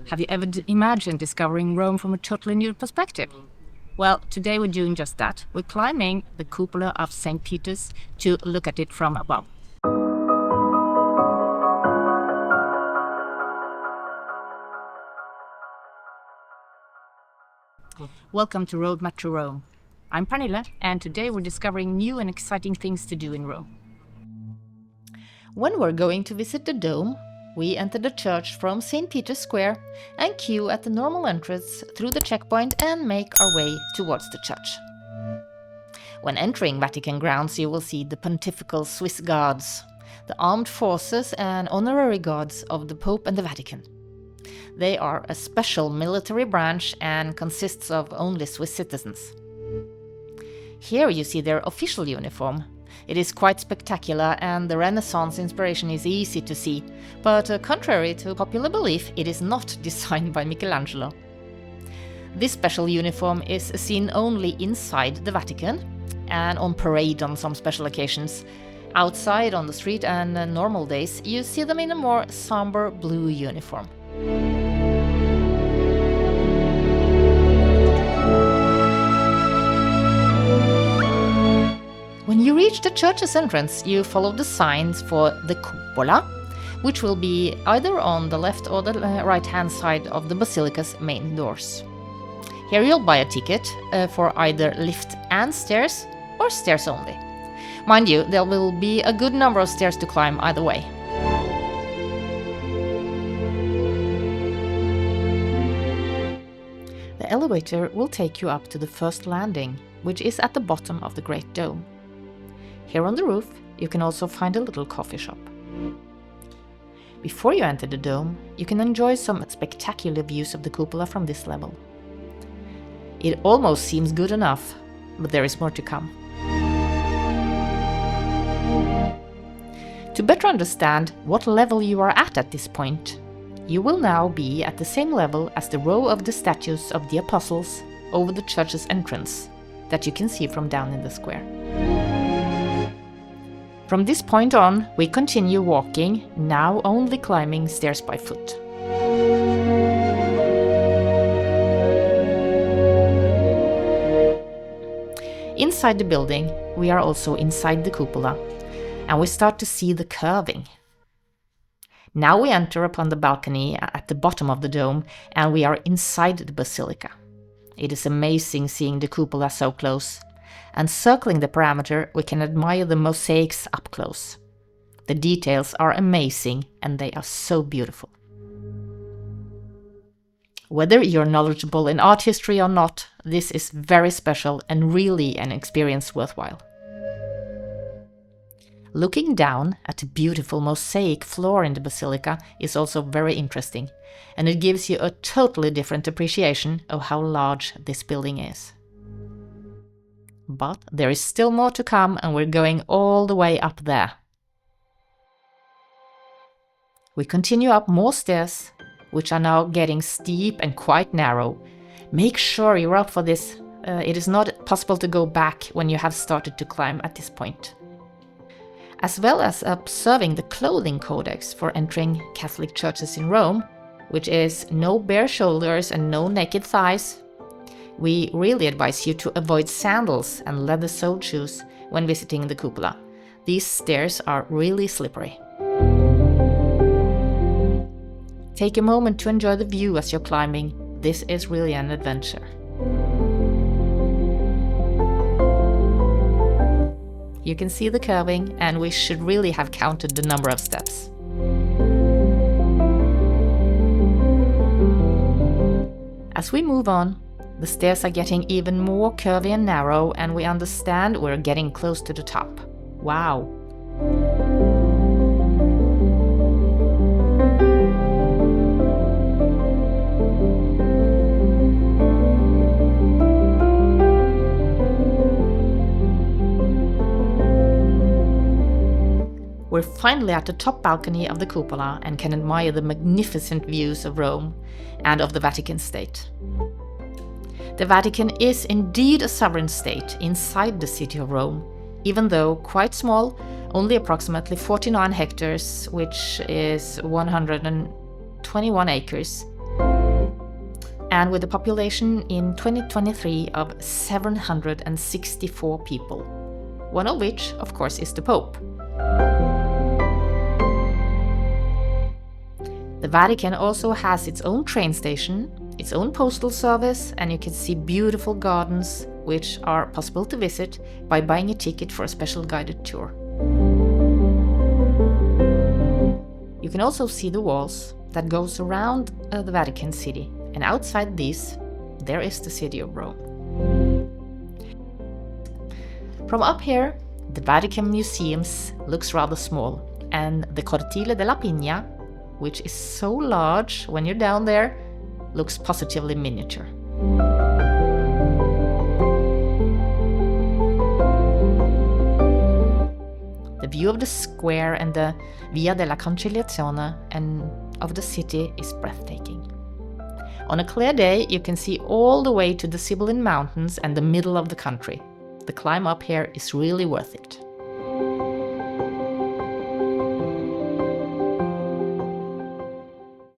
Have you ever imagined discovering Rome from a totally new perspective? Well, today we're doing just that. We're climbing the cupola of St. Peter's to look at it from above. Welcome to Roadmap to Rome. I'm Pernille, and today we're discovering new and exciting things to do in Rome. When we're going to visit the Dome, we enter the church from St. Peter's Square and queue at the normal entrance through the checkpoint and make our way towards the church. When entering Vatican grounds, you will see the pontifical Swiss Guards, the armed forces and honorary guards of the Pope and the Vatican. They are a special military branch and consists of only Swiss citizens. Here you see their official uniform. It is quite spectacular and the Renaissance inspiration is easy to see, but contrary to popular belief, it is not designed by Michelangelo. This special uniform is seen only inside the Vatican and on parade on some special occasions. Outside on the street and normal days, you see them in a more somber blue uniform. When you reach the church's entrance, you follow the signs for the cupola, which will be either on the left or the right-hand side of the Basilica's main doors. Here you'll buy a ticket for either lift and stairs, or stairs only. Mind you, there will be a good number of stairs to climb either way. The elevator will take you up to the first landing, which is at the bottom of the Great Dome. Here on the roof, you can also find a little coffee shop. Before you enter the dome, you can enjoy some spectacular views of the cupola from this level. It almost seems good enough, but there is more to come. To better understand what level you are at this point, you will now be at the same level as the row of the statues of the apostles over the church's entrance that you can see from down in the square. From this point on, we continue walking, now only climbing stairs by foot. Inside the building, we are also inside the cupola, and we start to see the curving. Now we enter upon the balcony at the bottom of the dome, and we are inside the basilica. It is amazing seeing the cupola so close. And circling the perimeter, we can admire the mosaics up close. The details are amazing and they are so beautiful. Whether you're knowledgeable in art history or not, this is very special and really an experience worthwhile. Looking down at the beautiful mosaic floor in the basilica is also very interesting, and it gives you a totally different appreciation of how large this building is. But there is still more to come, and we're going all the way up there. We continue up more stairs, which are now getting steep and quite narrow. Make sure you're up for this. It is not possible to go back when you have started to climb at this point. As well as observing the clothing codex for entering Catholic churches in Rome, which is no bare shoulders and no naked thighs, we really advise you to avoid sandals and leather-soled shoes when visiting the cupola. These stairs are really slippery. Take a moment to enjoy the view as you're climbing. This is really an adventure. You can see the curving, and we should really have counted the number of steps. As we move on, the stairs are getting even more curvy and narrow, and we understand we're getting close to the top. Wow! We're finally at the top balcony of the cupola and can admire the magnificent views of Rome and of the Vatican state. The Vatican is indeed a sovereign state inside the city of Rome, even though quite small, only approximately 49 hectares, which is 121 acres. and with a population in 2023 of 764 people, one of which, of course, is the Pope. The Vatican also has its own train station, its own postal service, and you can see beautiful gardens which are possible to visit by buying a ticket for a special guided tour. You can also see the walls that goes around the Vatican City, and outside these there is the city of Rome. From up here, the Vatican Museums looks rather small, and the Cortile della Pigna, which is so large when you're down there, looks positively miniature. The view of the square and the Via della Conciliazione and of the city is breathtaking. On a clear day, you can see all the way to the Sibylline Mountains and the middle of the country. The climb up here is really worth it.